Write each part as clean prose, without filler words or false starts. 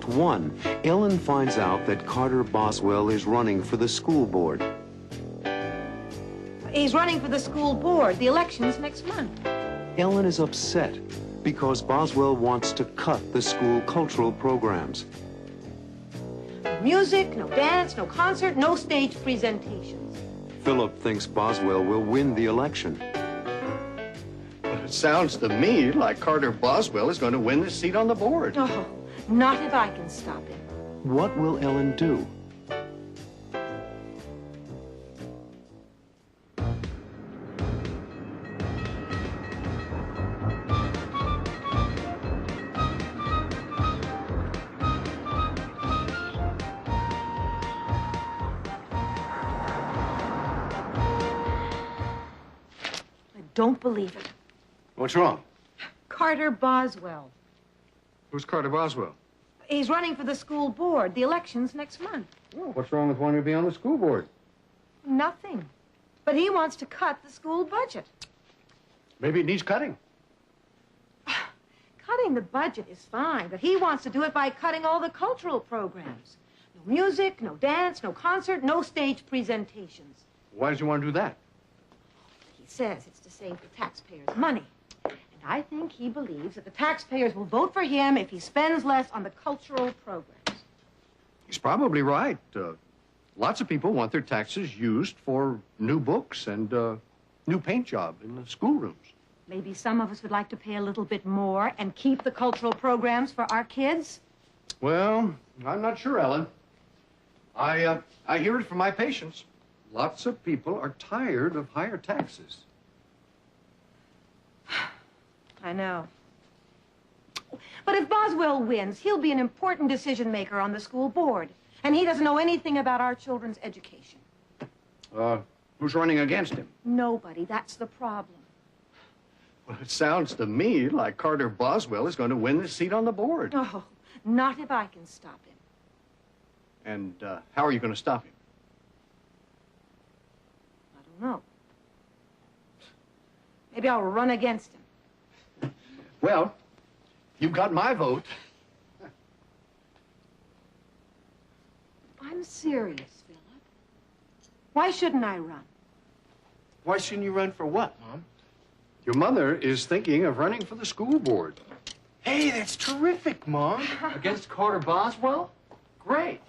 Act 1, Ellen finds out that Carter Boswell is running for the school board. He's running for the school board. The election's next month. Ellen is upset because Boswell wants to cut the school cultural programs. No music, no dance, no concert, no stage presentations. Philip thinks Boswell will win the election. But it sounds to me like Carter Boswell is going to win this seat on the board. Oh, not if I can stop him. What will Ellen do? Don't believe it. What's wrong? Carter Boswell. Who's Carter Boswell? He's running for the school board. The election's next month. Well, what's wrong with wanting to be on the school board? Nothing. But he wants to cut the school budget. Maybe it needs cutting. Cutting the budget is fine, but he wants to do it by cutting all the cultural programs. No music, no dance, no concert, no stage presentations. Why does he want to do that? He says it's to save the taxpayers money. And I think he believes that the taxpayers will vote for him if he spends less on the cultural programs. He's probably right. Lots of people want their taxes used for new books and new paint job in the schoolrooms. Maybe some of us would like to pay a little bit more and keep the cultural programs for our kids. Well, I'm not sure, Ellen. I hear it from my patients. Lots of people are tired of higher taxes. I know. But if Boswell wins, he'll be an important decision maker on the school board. And he doesn't know anything about our children's education. Who's running against him? Nobody. That's the problem. Well, it sounds to me like Carter Boswell is going to win this seat on the board. Oh, not if I can stop him. And how are you going to stop him? I don't know. Maybe I'll run against him. Well, you've got my vote. I'm serious, Philip. Why shouldn't I run? Why shouldn't you run for what, Mom? Your mother is thinking of running for the school board. Hey, that's terrific, Mom. Against Carter Boswell? Great.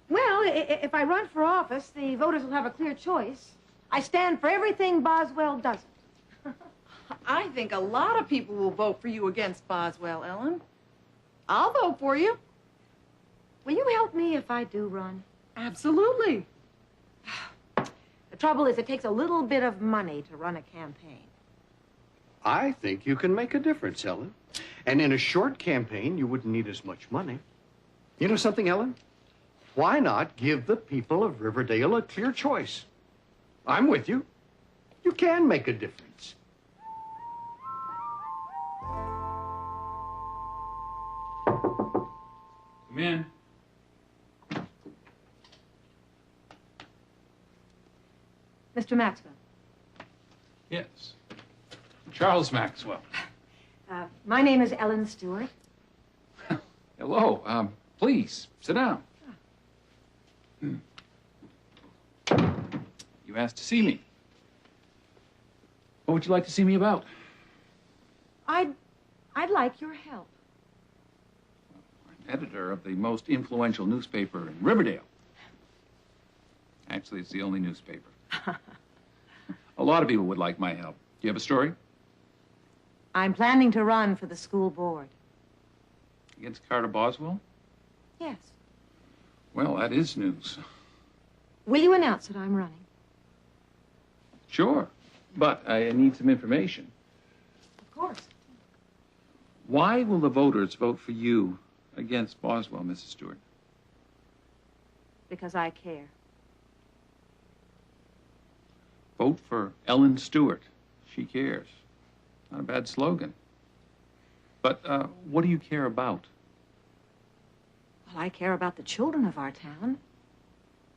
Well, if I run for office, the voters will have a clear choice. I stand for everything Boswell doesn't. I think a lot of people will vote for you against Boswell, Ellen. I'll vote for you. Will you help me if I do run? Absolutely. The trouble is, it takes a little bit of money to run a campaign. I think you can make a difference, Ellen. And in a short campaign, you wouldn't need as much money. You know something, Ellen? Why not give the people of Riverdale a clear choice? I'm with you. You can make a difference. Come in. Mr. Maxwell. Yes. Charles Maxwell. My name is Ellen Stewart. Hello. Please, sit down. You asked to see me. What would you like to see me about? I'd like your help. I'm editor of the most influential newspaper in Riverdale. Actually, it's the only newspaper. A lot of people would like my help. Do you have a story? I'm planning to run for the school board. Against Carter Boswell? Yes. Well, that is news. Will you announce that I'm running? Sure, but I need some information. Of course. Why will the voters vote for you against Boswell, Mrs. Stewart? Because I care. Vote for Ellen Stewart. She cares. Not a bad slogan. But what do you care about? Well, I care about the children of our town.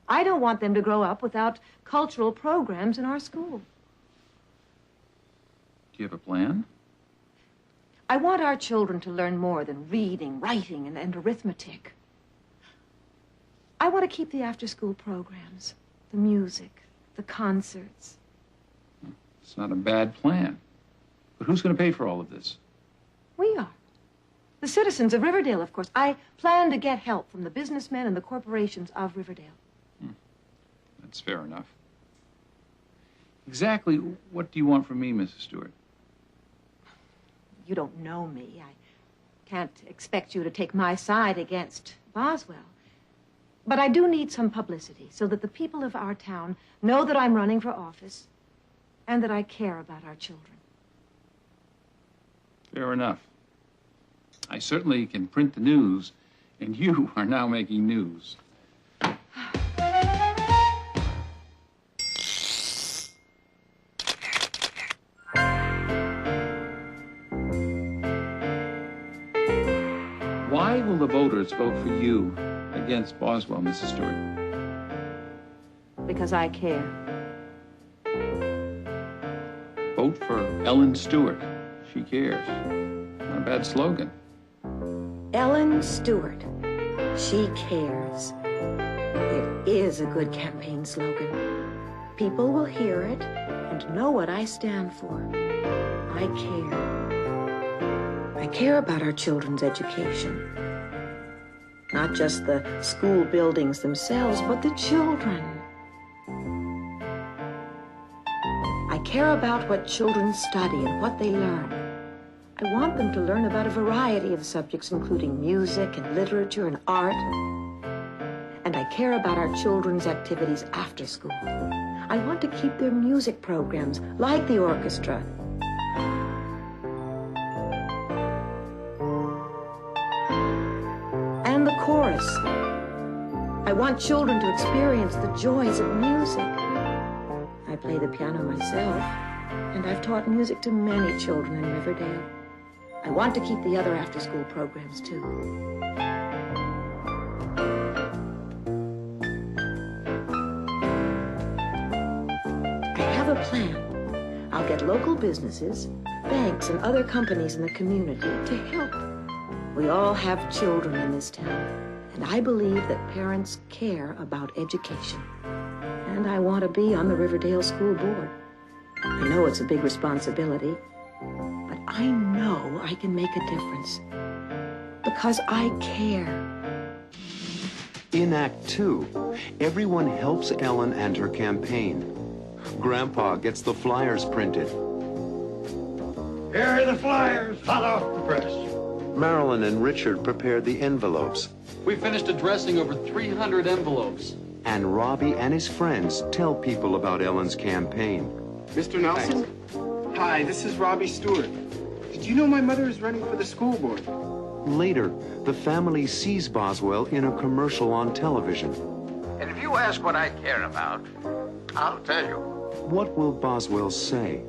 I don't want them to grow up without cultural programs in our school. Do you have a plan? I want our children to learn more than reading, writing, and arithmetic. I want to keep the after-school programs, the music, the concerts. It's not a bad plan. But who's going to pay for all of this? We are. The citizens of Riverdale, of course. I plan to get help from the businessmen and the corporations of Riverdale. That's fair enough. Exactly what do you want from me, Mrs. Stewart? You don't know me. I can't expect you to take my side against Boswell. But I do need some publicity so that the people of our town know that I'm running for office and that I care about our children. Fair enough. I certainly can print the news, and you are now making news. Why will the voters vote for you against Boswell, Mrs. Stewart? Because I care. Vote for Ellen Stewart. She cares. Not a bad slogan. Ellen Stewart. She cares. It is a good campaign slogan. People will hear it and know what I stand for. I care. I care about our children's education. Not just the school buildings themselves, but the children. I care about what children study and what they learn. I want them to learn about a variety of subjects, including music and literature and art. And I care about our children's activities after school. I want to keep their music programs, like the orchestra. And the chorus. I want children to experience the joys of music. I play the piano myself, and I've taught music to many children in Riverdale. I want to keep the other after-school programs, too. I have a plan. I'll get local businesses, banks, and other companies in the community to help. We all have children in this town, and I believe that parents care about education. And I want to be on the Riverdale School Board. I know it's a big responsibility, but I know I can make a difference because I care. In Act 2, everyone helps Ellen and her campaign. Grandpa gets the flyers printed. Here are the flyers, hot off the press. Marilyn and Richard prepare the envelopes. We finished addressing over 300 envelopes. And Robbie and his friends tell people about Ellen's campaign. Mr. Nelson? Hi, this is Robbie Stewart. Did you know my mother is running for the school board? Later, the family sees Boswell in a commercial on television. And if you ask what I care about, I'll tell you. What will Boswell say?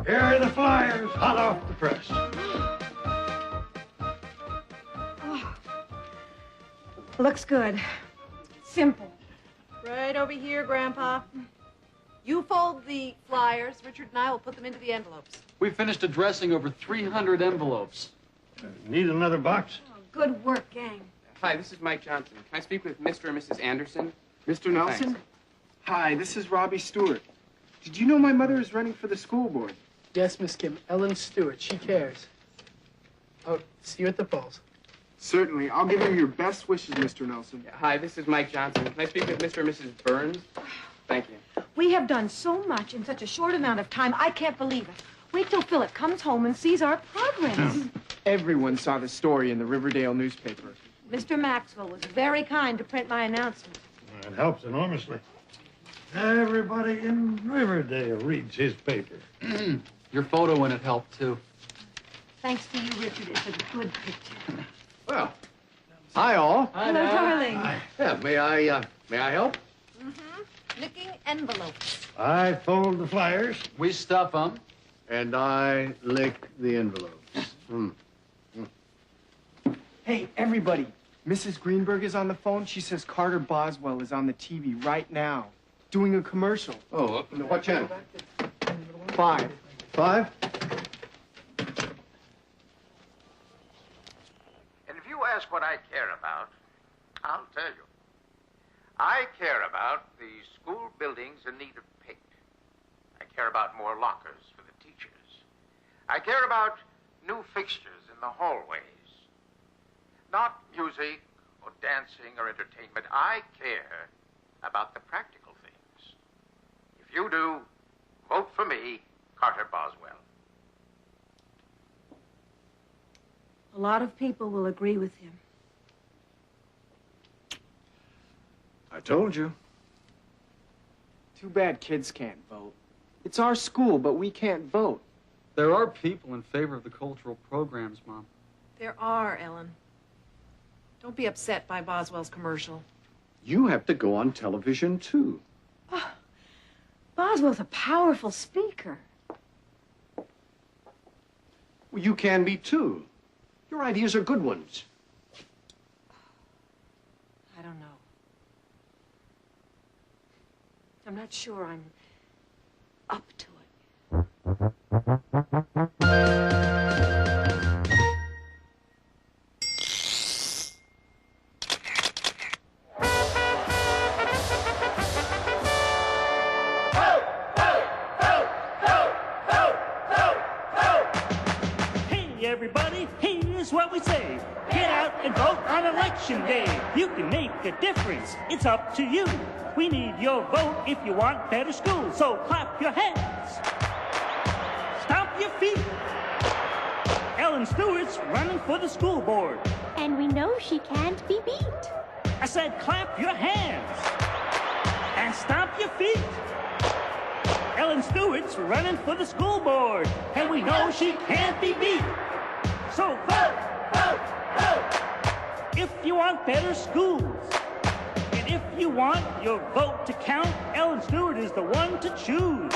Here are the flyers, hot off the press. Looks good. Simple. Right over here, Grandpa. You fold the flyers. Richard and I will put them into the envelopes. We finished addressing over 300 envelopes. Need another box? Good work, gang. Hi, this is Mike Johnson. Can I speak with Mr. and Mrs. Anderson? Mr. Nelson? Thanks. Hi, this is Robbie Stewart. Did you know my mother is running for the school board? Yes, Miss Kim. Ellen Stewart. She cares. Oh, see you at the polls. Certainly. I'll give you your best wishes, Mr. Nelson. Hi, this is Mike Johnson. Can I speak with Mr. and Mrs. Burns? Thank you. We have done so much in such a short amount of time, I can't believe it. Wait till Philip comes home and sees our progress. Everyone saw the story in the Riverdale newspaper. Mr. Maxwell was very kind to print my announcement. It helps enormously. Everybody in Riverdale reads his paper. Your photo in it helped, too. Thanks to you, Richard. It's a good picture. Well, hi all. Hello, darling. Yeah, may I help? Licking envelopes. I fold the flyers. We stuff them. And I lick the envelopes. Hey, everybody. Mrs. Greenberg is on the phone. She says Carter Boswell is on the TV right now, doing a commercial. Oh, what channel? 5. 5? ask what I care about, I'll tell you. I care about the school buildings in need of paint. I care about more lockers for the teachers. I care about new fixtures in the hallways. Not music or dancing or entertainment. I care about the practical things. If you do, vote for me, Carter Boswell. A lot of people will agree with him. I told you. Too bad kids can't vote. It's our school, but we can't vote. There are people in favor of the cultural programs, Mom. There are, Ellen. Don't be upset by Boswell's commercial. You have to go on television, too. Oh, Boswell's a powerful speaker. Well, you can be, too. Your ideas are good ones. I don't know. I'm not sure I'm up to it. Hey, everybody, here's what we say. Get out and vote on Election Day. You can make a difference. It's up to you. We need your vote if you want better schools. So clap your hands. Stomp your feet. Ellen Stewart's running for the school board. And we know she can't be beat. I said clap your hands. And stomp your feet. Ellen Stewart's running for the school board. And we know she can't be beat. So vote, vote, vote. If you want better schools. And if you want your vote to count, Ellen Stewart is the one to choose.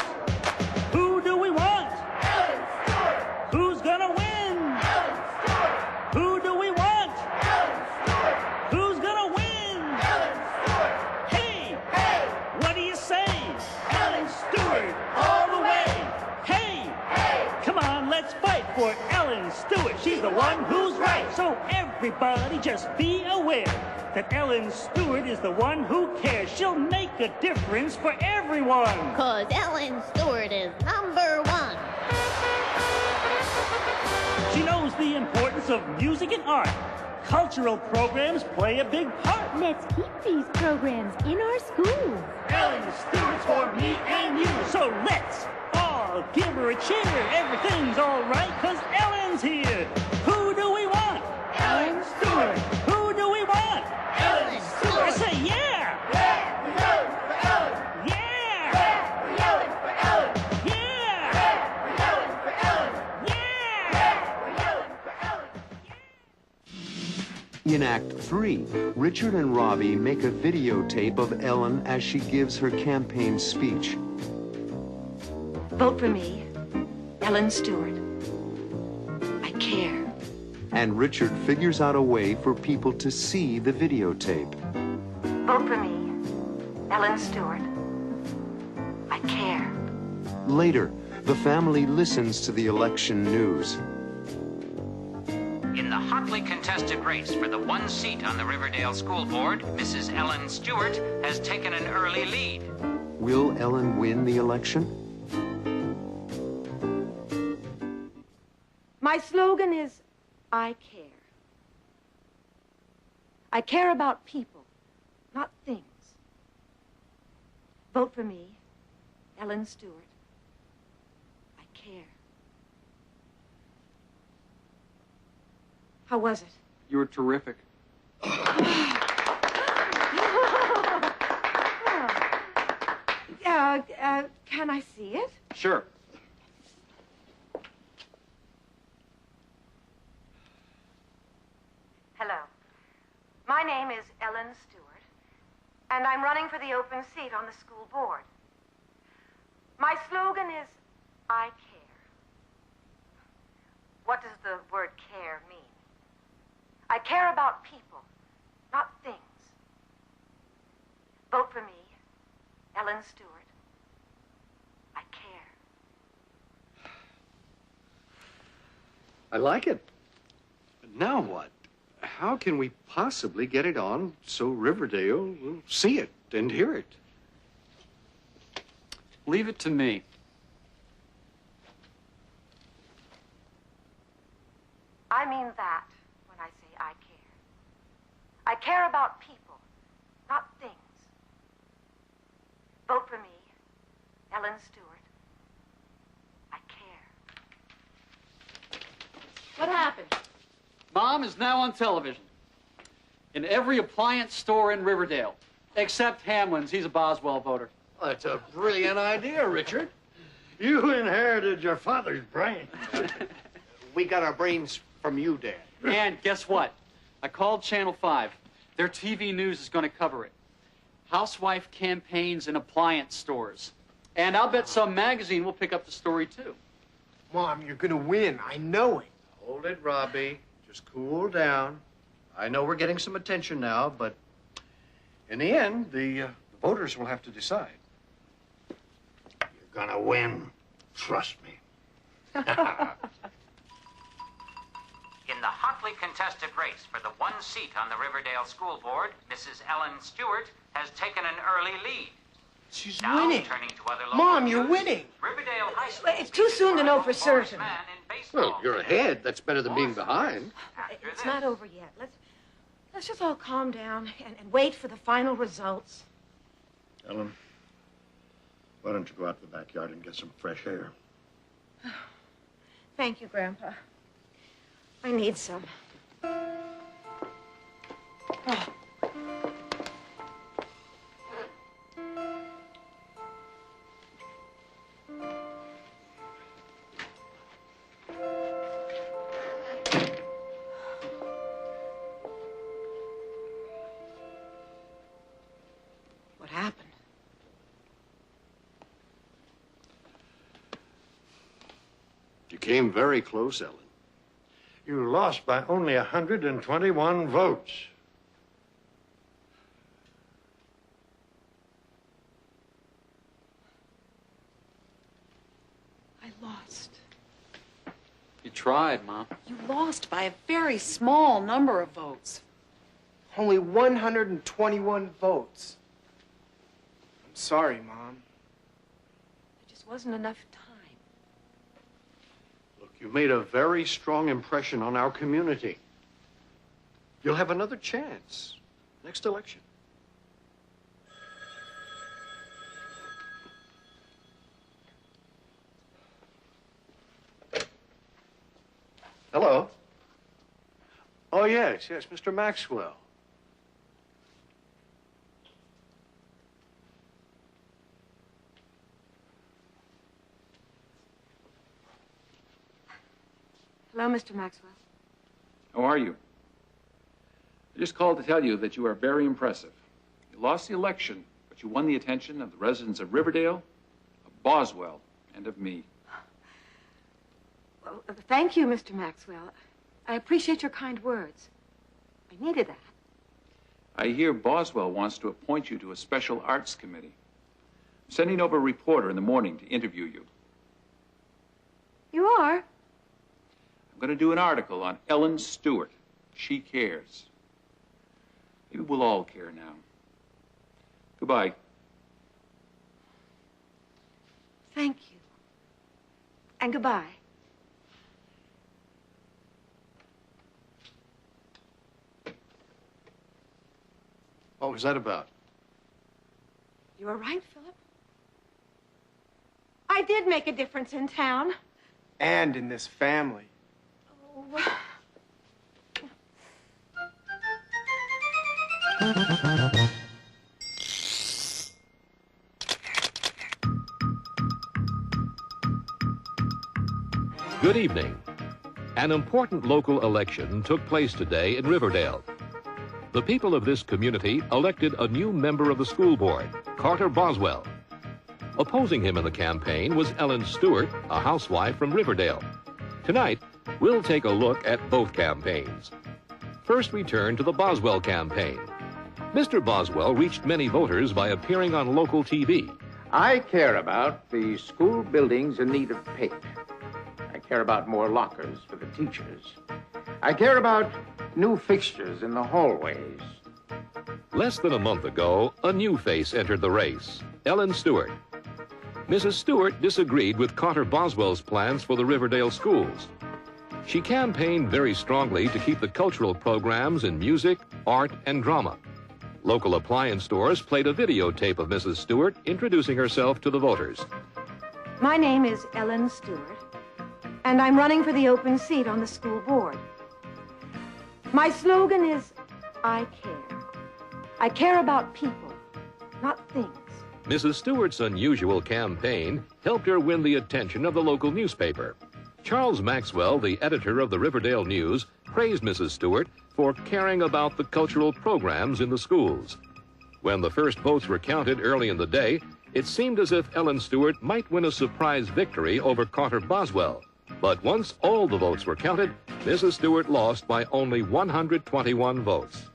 Who do we want? Ellen Stewart. Who's gonna win? Ellen Stewart. Who do we want? Ellen Stewart. Who's gonna win? Ellen Stewart. Hey! Hey! What do you say? Ellen Stewart all the way! Hey! Hey! Come on, let's fight for Ellen Stewart. She's the one who's right. So everybody just be aware that Ellen Stewart is the one who cares. She'll make a difference for everyone. 'Cause Ellen Stewart is #1. She knows the importance of music and art. Cultural programs play a big part. Let's keep these programs in our schools. Ellen Stewart's for me and you. So let's all give her a cheer. Everything's all right 'cause Ellen's here. Who do we want? Ellen Stewart. Who do we want? Ellen Stewart. I say yeah. Yeah, we're yelling for Ellen. Yeah. Yeah, we're yelling for Ellen. Yeah. Yeah, we're yelling for Ellen. Yeah. Yeah, we're yelling for Ellen. In Act 3, Richard and Robbie make a videotape of Ellen as she gives her campaign speech. Vote for me, Ellen Stewart. I care. And Richard figures out a way for people to see the videotape. Vote for me, Ellen Stewart. I care. Later, the family listens to the election news. In the hotly contested race for the one seat on the Riverdale School Board, Mrs. Ellen Stewart has taken an early lead. Will Ellen win the election? My slogan is, I care. I care about people, not things. Vote for me, Ellen Stewart. I care. How was it? You were terrific. Can I see it? Sure. Hello. My name is Ellen Stewart, and I'm running for the open seat on the school board. My slogan is, I care. What does the word care mean? I care about people, not things. Vote for me, Ellen Stewart. I care. I like it. But now what? how can we possibly get it on so Riverdale will see it and hear it? Leave it to me. I mean that when I say I care. I care about people, not things. Vote for me, Ellen Stewart. I care. What happened? Mom is now on television. In every appliance store in Riverdale. Except Hamlin's. He's a Boswell voter. Well, that's a brilliant idea, Richard. You inherited your father's brain. We got our brains from you, Dad. And guess what? I called Channel 5. Their TV news is going to cover it. Housewife campaigns in appliance stores. And I'll bet some magazine will pick up the story, too. Mom, you're gonna win. I know it. Hold it, Robbie. Just cool down. I know we're getting some attention now, but in the end, the voters will have to decide. You're gonna win. Trust me. In the hotly contested race for the one seat on the Riverdale School Board, Mrs. Ellen Stewart has taken an early lead. She's Now, winning. turning to other local Mom, you're news, winning. Riverdale High School. It's too soon to know for certain. Man in baseball. Well, you're ahead. That's better than being behind. It's not over yet. Let's just all calm down and wait for the final results. Ellen, why don't you go out to the backyard and get some fresh air? Thank you, Grandpa. I need some. Oh. What happened? You came very close, Ellen. You lost by only 121 votes. I lost. You tried, Mom. You lost by a very small number of votes. Only 121 votes. I'm sorry, Mom. There just wasn't enough time. Look, you made a very strong impression on our community. You'll have another chance next election. Hello. Oh, yes, Mr. Maxwell. Hello, Mr. Maxwell. How are you? I just called to tell you that you are very impressive. You lost the election, but you won the attention of the residents of Riverdale, of Boswell, and of me. Well, thank you, Mr. Maxwell. I appreciate your kind words. I needed that. I hear Boswell wants to appoint you to a special arts committee. I'm sending over a reporter in the morning to interview you. You are? I'm going to do an article on Ellen Stewart. She cares. Maybe we'll all care now. Goodbye. Thank you. And goodbye. What was that about? You were right, Philip. I did make a difference in town. And in this family. Oh. Good evening. An important local election took place today in Riverdale. The people of this community elected a new member of the school board, Carter Boswell. Opposing him in the campaign was Ellen Stewart, a housewife from Riverdale. Tonight, we'll take a look at both campaigns. First, we turn to the Boswell campaign. Mr. Boswell reached many voters by appearing on local TV. I care about the school buildings in need of paint. I care about more lockers for the teachers. I care about new fixtures in the hallways. Less than a month ago, a new face entered the race, Ellen Stewart. Mrs. Stewart disagreed with Carter Boswell's plans for the Riverdale schools. She campaigned very strongly to keep the cultural programs in music, art, and drama. Local appliance stores played a videotape of Mrs. Stewart introducing herself to the voters. My name is Ellen Stewart, and I'm running for the open seat on the school board. My slogan is, I care. I care about people, not things. Mrs. Stewart's unusual campaign helped her win the attention of the local newspaper. Charles Maxwell, the editor of the Riverdale News, praised Mrs. Stewart for caring about the cultural programs in the schools. When the first votes were counted early in the day, it seemed as if Ellen Stewart might win a surprise victory over Carter Boswell. But once all the votes were counted, Mrs. Stewart lost by only 121 votes.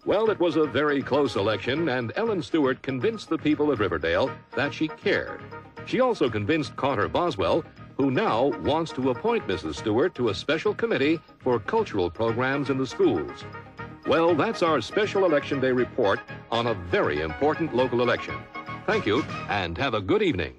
Well, it was a very close election, and Ellen Stewart convinced the people of Riverdale that she cared. She also convinced Carter Boswell, who now wants to appoint Mrs. Stewart to a special committee for cultural programs in the schools. Well, that's our special Election Day report on a very important local election. Thank you, and have a good evening.